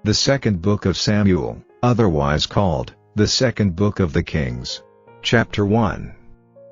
The second book of Samuel, otherwise called, the second book of the Kings. Chapter 1.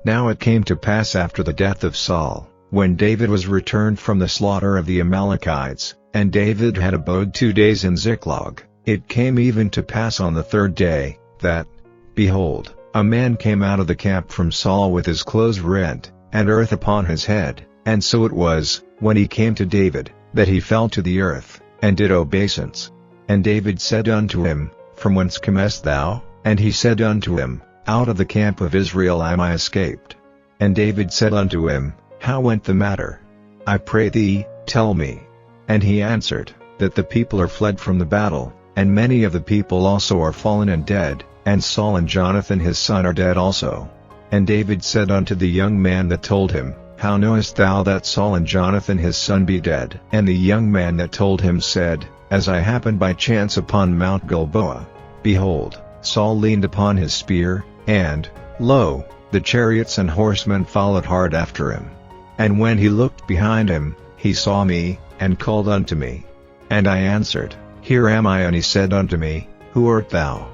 Now it came to pass after the death of Saul, when David was returned from the slaughter of the Amalekites, and David had abode 2 days in Ziklag, it came even to pass on the third day, that, behold, a man came out of the camp from Saul with his clothes rent, and earth upon his head, and so it was, when he came to David, that he fell to the earth, and did obeisance. And David said unto him, From whence camest thou? And he said unto him, Out of the camp of Israel am I escaped. And David said unto him, How went the matter? I pray thee, tell me. And he answered, That the people are fled from the battle, and many of the people also are fallen and dead, and Saul and Jonathan his son are dead also. And David said unto the young man that told him, How knowest thou that Saul and Jonathan his son be dead? And the young man that told him said, As I happened by chance upon Mount Gilboa, behold, Saul leaned upon his spear, and, lo, the chariots and horsemen followed hard after him. And when he looked behind him, he saw me, and called unto me. And I answered, Here am I. And he said unto me, Who art thou?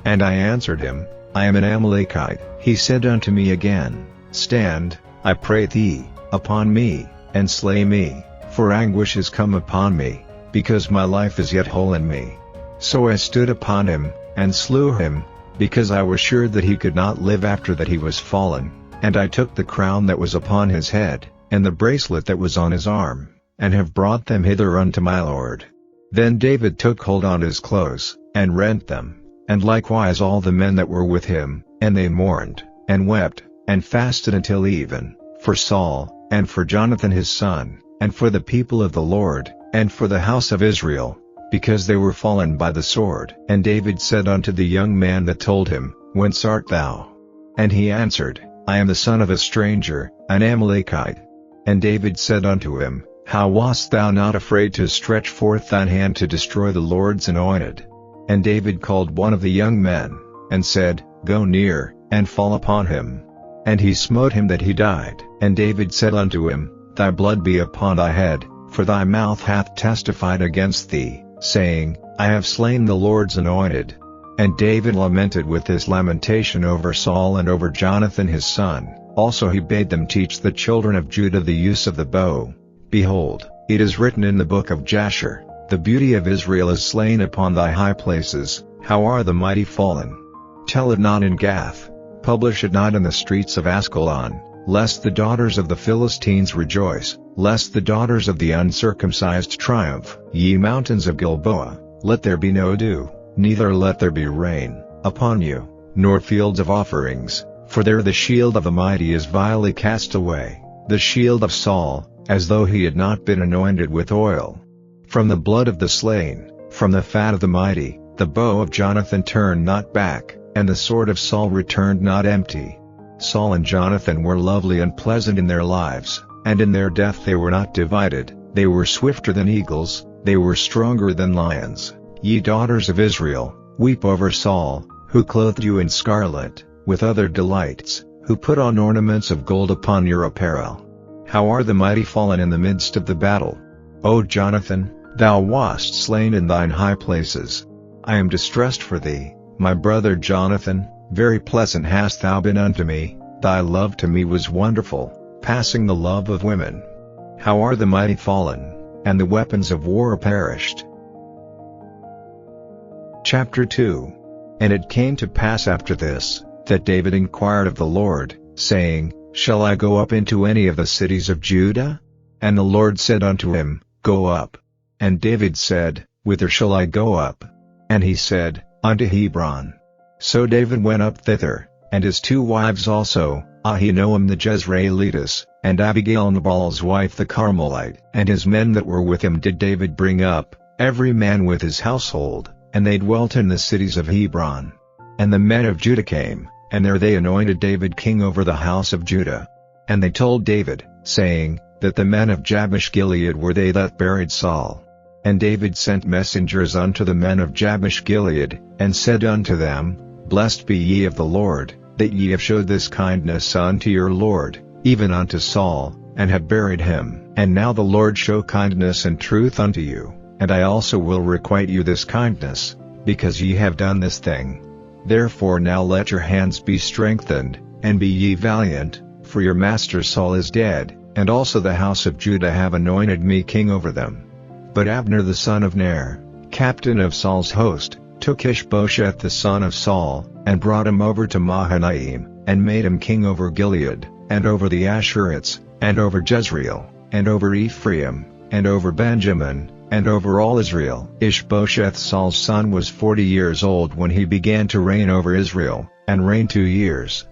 And I answered him, I am an Amalekite. He said unto me again, Stand, I pray thee, upon me, and slay me, for anguish is come upon me, because my life is yet whole in me. So I stood upon him, and slew him, because I was sure that he could not live after that he was fallen. And I took the crown that was upon his head, and the bracelet that was on his arm, and have brought them hither unto my lord. Then David took hold on his clothes, and rent them, and likewise all the men that were with him, and they mourned, and wept, and fasted until even, for Saul, and for Jonathan his son, and for the people of the Lord, and for the house of Israel, because they were fallen by the sword. And David said unto the young man that told him, Whence art thou? And he answered, I am the son of a stranger, an Amalekite. And David said unto him, How wast thou not afraid to stretch forth thine hand to destroy the Lord's anointed? And David called one of the young men, and said, Go near, and fall upon him. And he smote him that he died. And David said unto him, Thy blood be upon thy head, for thy mouth hath testified against thee, saying, I have slain the Lord's anointed. And David lamented with this lamentation over Saul and over Jonathan his son. Also he bade them teach the children of Judah the use of the bow. Behold, it is written in the book of Jasher, The beauty of Israel is slain upon thy high places, how are the mighty fallen. Tell it not in Gath, publish it not in the streets of Ascalon, lest the daughters of the Philistines rejoice, lest the daughters of the uncircumcised triumph. Ye mountains of Gilboa, let there be no dew, neither let there be rain, upon you, nor fields of offerings, for there the shield of the mighty is vilely cast away, the shield of Saul, as though he had not been anointed with oil. From the blood of the slain, from the fat of the mighty, the bow of Jonathan turned not back, and the sword of Saul returned not empty. Saul and Jonathan were lovely and pleasant in their lives, and in their death they were not divided. They were swifter than eagles, they were stronger than lions. Ye daughters of Israel, weep over Saul, who clothed you in scarlet, with other delights, who put on ornaments of gold upon your apparel. How are the mighty fallen in the midst of the battle? O Jonathan, thou wast slain in thine high places. I am distressed for thee, my brother Jonathan. Very pleasant hast thou been unto me, thy love to me was wonderful, passing the love of women. How are the mighty fallen, and the weapons of war perished. Chapter 2. And it came to pass after this, that David inquired of the Lord, saying, Shall I go up into any of the cities of Judah? And the Lord said unto him, Go up. And David said, Whither shall I go up? And he said, Unto Hebron. So David went up thither, and his 2 wives also, Ahinoam the Jezreelitess, and Abigail Nabal's wife the Carmelite. And his men that were with him did David bring up, every man with his household, and they dwelt in the cities of Hebron. And the men of Judah came, and there they anointed David king over the house of Judah. And they told David, saying, that the men of Jabesh Gilead were they that buried Saul. And David sent messengers unto the men of Jabesh Gilead, and said unto them, Blessed be ye of the Lord, that ye have showed this kindness unto your Lord, even unto Saul, and have buried him. And now the Lord show kindness and truth unto you, and I also will requite you this kindness, because ye have done this thing. Therefore now let your hands be strengthened, and be ye valiant, for your master Saul is dead, and also the house of Judah have anointed me king over them. But Abner the son of Ner, captain of Saul's host, took Ishbosheth the son of Saul, and brought him over to Mahanaim, and made him king over Gilead, and over the Ashurites, and over Jezreel, and over Ephraim, and over Benjamin, and over all Israel. Ishbosheth Saul's son was 40 years old when he began to reign over Israel, and reigned 2 years.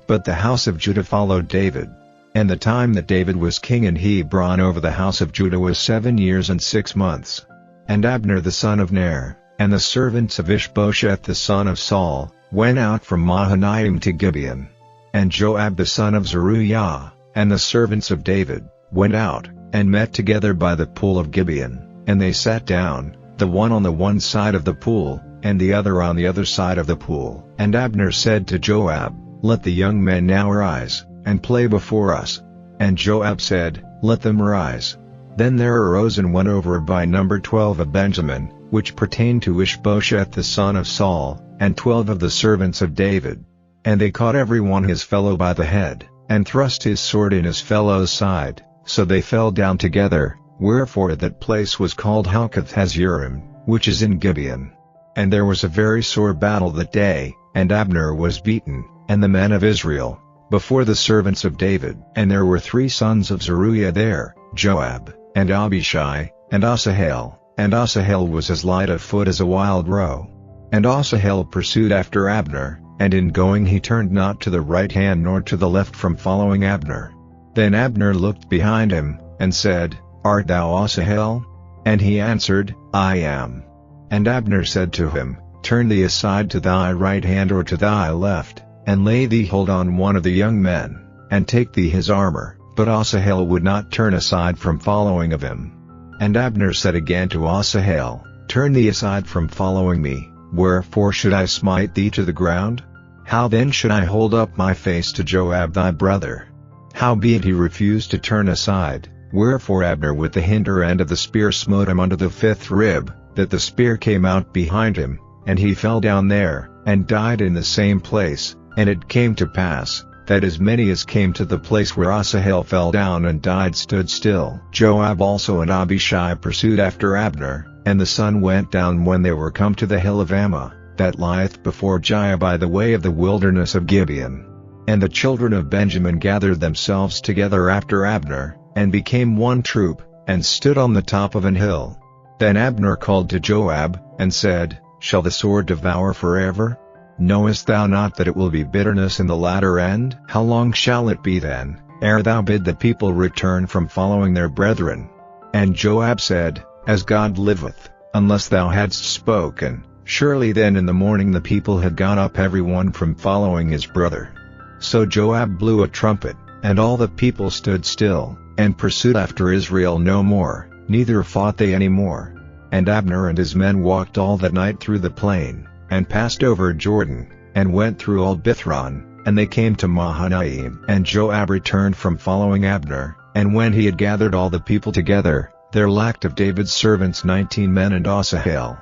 But the house of Judah followed David. And the time that David was king in Hebron over the house of Judah was 7 years and 6 months. And Abner the son of Ner, and the servants of Ishbosheth the son of Saul, went out from Mahanaim to Gibeon. And Joab the son of Zeruiah, and the servants of David, went out, and met together by the pool of Gibeon, and they sat down, the one on the one side of the pool, and the other on the other side of the pool. And Abner said to Joab, Let the young men now rise, and play before us. And Joab said, Let them rise. Then there arose and went over by number 12 of Benjamin, which pertained to Ishbosheth the son of Saul, and 12 of the servants of David. And they caught every one his fellow by the head, and thrust his sword in his fellow's side, so they fell down together, wherefore that place was called Helkath-Hazerim, which is in Gibeon. And there was a very sore battle that day, and Abner was beaten, and the men of Israel, before the servants of David. And there were 3 sons of Zeruiah there, Joab, and Abishai, and Asahel, and Asahel was as light of foot as a wild roe. And Asahel pursued after Abner, and in going he turned not to the right hand nor to the left from following Abner. Then Abner looked behind him, and said, Art thou Asahel? And he answered, I am. And Abner said to him, Turn thee aside to thy right hand or to thy left, and lay thee hold on one of the young men, and take thee his armor. But Asahel would not turn aside from following of him. And Abner said again to Asahel, Turn thee aside from following me, wherefore should I smite thee to the ground? How then should I hold up my face to Joab thy brother? Howbeit he refused to turn aside, wherefore Abner with the hinder end of the spear smote him under the 5th rib, that the spear came out behind him, and he fell down there, and died in the same place. And it came to pass, that as many as came to the place where Asahel fell down and died stood still. Joab also and Abishai pursued after Abner, and the sun went down when they were come to the hill of Ammah, that lieth before Giah by the way of the wilderness of Gibeon. And the children of Benjamin gathered themselves together after Abner, and became one troop, and stood on the top of an hill. Then Abner called to Joab, and said, Shall the sword devour forever? Knowest thou not that it will be bitterness in the latter end? How long shall it be then, ere thou bid the people return from following their brethren? And Joab said, As God liveth, unless thou hadst spoken, surely then in the morning the people had gone up every one from following his brother. So Joab blew a trumpet, and all the people stood still, and pursued after Israel no more, neither fought they any more. And Abner and his men walked all that night through the plain, and passed over Jordan, and went through all Bithron, and they came to Mahanaim. And Joab returned from following Abner, and when he had gathered all the people together, there lacked of David's servants 19 men and Asahel.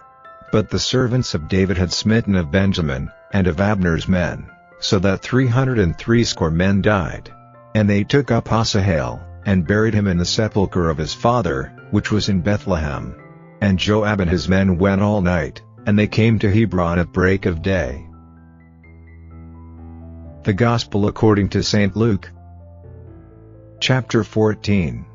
But the servants of David had smitten of Benjamin, and of Abner's men, so that 360 men died. And they took up Asahel, and buried him in the sepulchre of his father, which was in Bethlehem. And Joab and his men went all night, and they came to Hebron at break of day. The Gospel according to St. Luke. Chapter 14.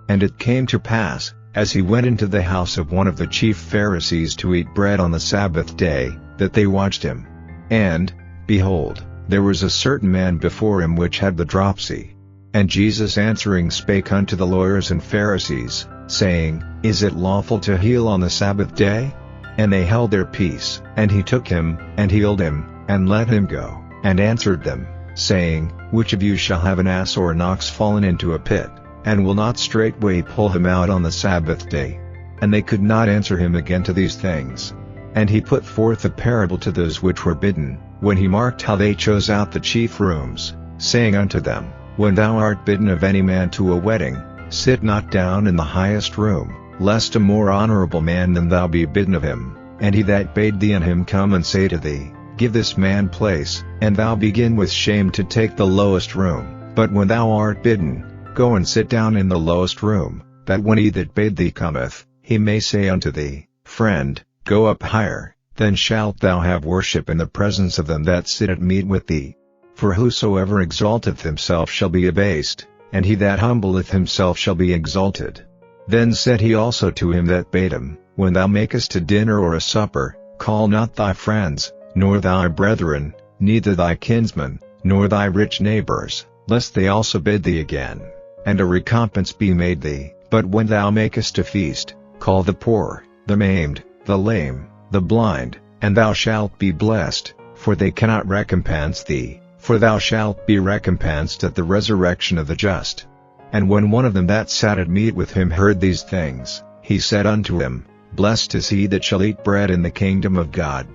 And it came to pass, as he went into the house of one of the chief Pharisees to eat bread on the Sabbath day, that they watched him. And, behold, there was a certain man before him which had the dropsy. And Jesus answering spake unto the lawyers and Pharisees, saying, Is it lawful to heal on the Sabbath day? And they held their peace. And he took him, and healed him, and let him go, and answered them, saying, Which of you shall have an ass or an ox fallen into a pit, and will not straightway pull him out on the Sabbath day? And they could not answer him again to these things. And he put forth a parable to those which were bidden, when he marked how they chose out the chief rooms, saying unto them, When thou art bidden of any man to a wedding, sit not down in the highest room, lest a more honorable man than thou be bidden of him, and he that bade thee and him come and say to thee, Give this man place, and thou begin with shame to take the lowest room. But when thou art bidden, go and sit down in the lowest room, that when he that bade thee cometh, he may say unto thee, Friend, go up higher, then shalt thou have worship in the presence of them that sit at meat with thee. For whosoever exalteth himself shall be abased, and he that humbleth himself shall be exalted. Then said he also to him that bade him, When thou makest a dinner or a supper, call not thy friends, nor thy brethren, neither thy kinsmen, nor thy rich neighbors, lest they also bid thee again, and a recompense be made thee. But when thou makest a feast, call the poor, the maimed, the lame, the blind, and thou shalt be blessed, for they cannot recompense thee, for thou shalt be recompensed at the resurrection of the just. And when one of them that sat at meat with him heard these things, he said unto him, Blessed is he that shall eat bread in the kingdom of God.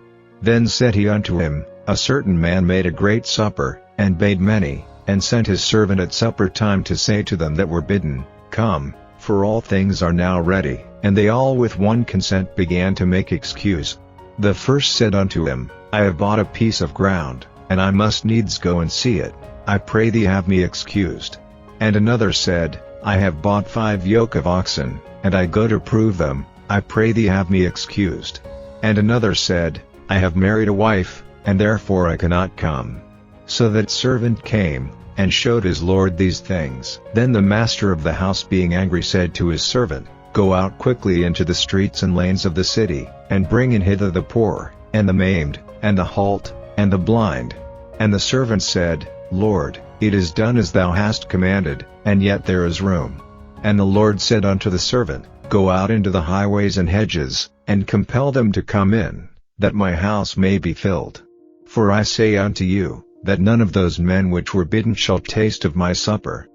Then said he unto him, A certain man made a great supper, and bade many, and sent his servant at supper time to say to them that were bidden, Come, for all things are now ready. And they all with one consent began to make excuse. The first said unto him, I have bought a piece of ground, and I must needs go and see it. I pray thee have me excused. And another said, I have bought 5 yoke of oxen, and I go to prove them. I pray thee have me excused. And another said, I have married a wife, and therefore I cannot come. So that servant came, and showed his lord these things. Then the master of the house being angry said to his servant, Go out quickly into the streets and lanes of the city, and bring in hither the poor, and the maimed, and the halt, and the blind. And the servant said, Lord, it is done as thou hast commanded, and yet there is room. And the Lord said unto the servant, Go out into the highways and hedges, and compel them to come in, that my house may be filled. For I say unto you, that none of those men which were bidden shall taste of my supper.